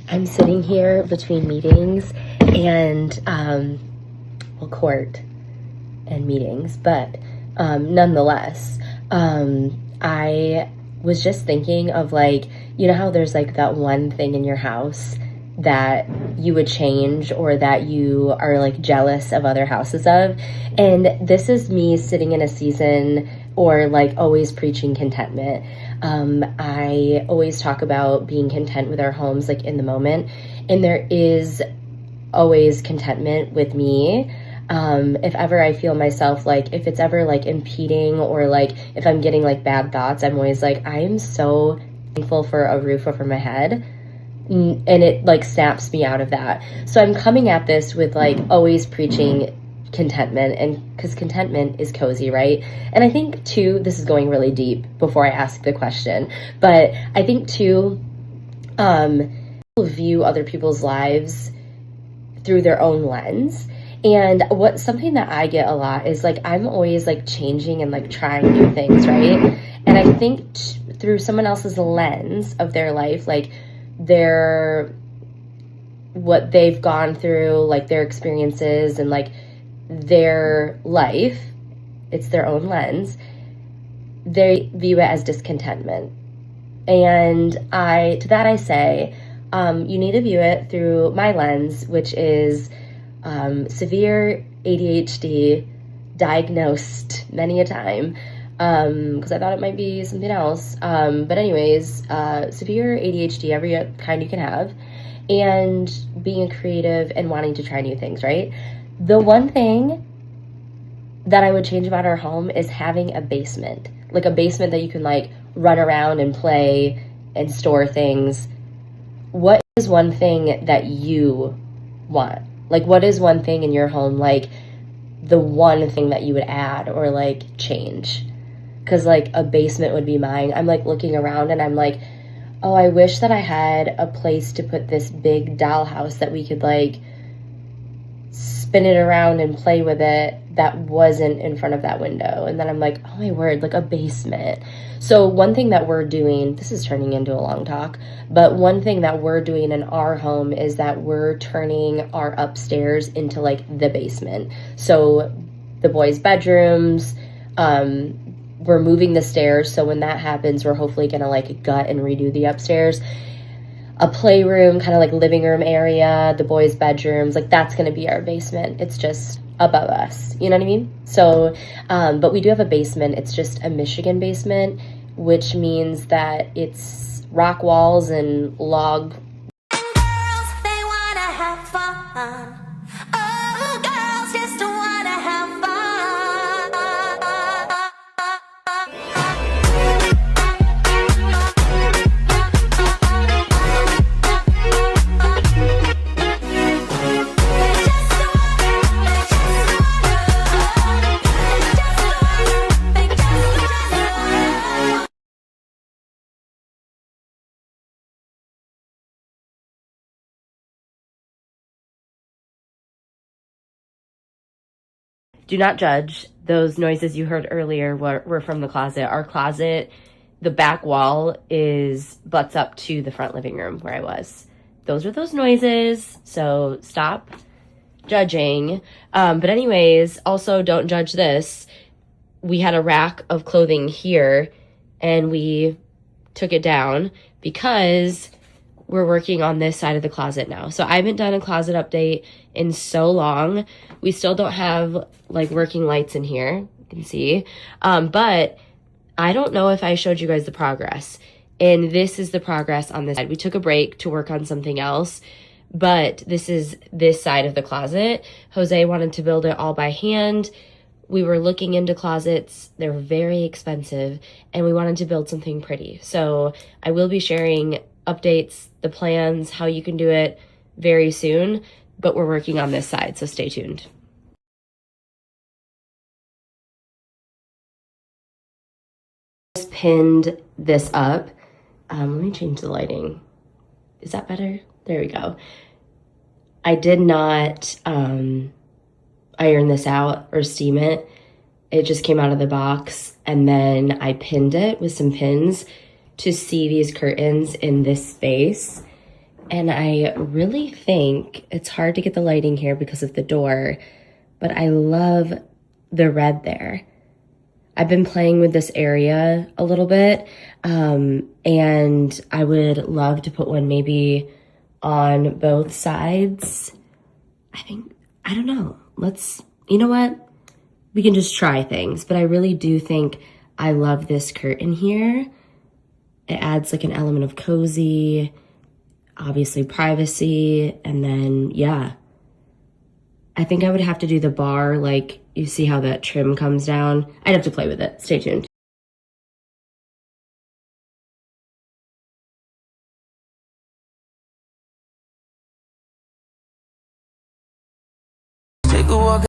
I'm sitting here between meetings and, court and meetings, but nonetheless, I was just thinking of like, you know how there's like that one thing in your house that you would change or that you are like jealous of other houses of. And this is me sitting in a season or like always preaching contentment. I always talk about being content with our homes, like in the moment. And there is always contentment with me. If ever I feel myself, like if it's ever like impeding or like if I'm getting like bad thoughts, I'm always like, I am so thankful for a roof over my head. And it like snaps me out of that. So I'm coming at this with like always preaching contentment, and because contentment is cozy, right? And I think too, this is going really deep before I ask the question, but I think too, people view other people's lives through their own lens. And something that I get a lot is like, I'm always like changing and like trying new things, right? And I think through someone else's lens of their life, like what they've gone through, like their experiences and like their life, it's their own lens, they view it as discontentment. And to that I say, you need to view it through my lens, which is severe ADHD, diagnosed many a time, because I thought it might be something else. But anyways, severe ADHD, every kind you can have, and being creative and wanting to try new things, right? The one thing that I would change about our home is having a basement, like a basement that you can like run around and play and store things. What is one thing that you want? Like, what is one thing in your home, like the one thing that you would add or like change? Because like a basement would be mine. I'm like looking around and I'm like, oh, I wish that I had a place to put this big dollhouse that we could like spin it around and play with it that wasn't in front of that window. And then I'm like, oh my word, like a basement. So one thing that we're doing, this is turning into a long talk, but one thing that we're doing in our home is that we're turning our upstairs into like the basement. So the boys' bedrooms, we're moving the stairs. So when that happens, we're hopefully gonna like gut and redo the upstairs. A playroom, kind of like living room area, the boys' bedrooms, like that's going to be our basement. It's just above us, you know what I mean? So, but we do have a basement. It's just a Michigan basement, which means that it's rock walls and log. Girls, they want to have fun. Oh, girls just want to have fun. Do not judge. Those noises you heard earlier were from the closet. Our closet, the back wall butts up to the front living room where I was. Those were those noises, so stop judging. But anyways, also don't judge this. We had a rack of clothing here and we took it down because we're working on this side of the closet now. So I haven't done a closet update in so long. We still don't have like working lights in here, you can see. But I don't know if I showed you guys the progress. And this is the progress on this side. We took a break to work on something else, but this is this side of the closet. Jose wanted to build it all by hand. We were looking into closets. They're very expensive and we wanted to build something pretty. So I will be sharing updates, the plans, how you can do it very soon, but we're working on this side, so stay tuned. Just pinned this up. Let me change the lighting. Is that better? There we go. I did not iron this out or steam it. It just came out of the box and then I pinned it with some pins to see these curtains in this space. And I really think it's hard to get the lighting here because of the door, but I love the red there. I've been playing with this area a little bit, and I would love to put one maybe on both sides. I don't know. You know what? We can just try things, but I really do think I love this curtain here. It adds like an element of cozy, obviously privacy, and then, yeah. I think I would have to do the bar, like, you see how that trim comes down? I'd have to play with it. Stay tuned. Take a walk.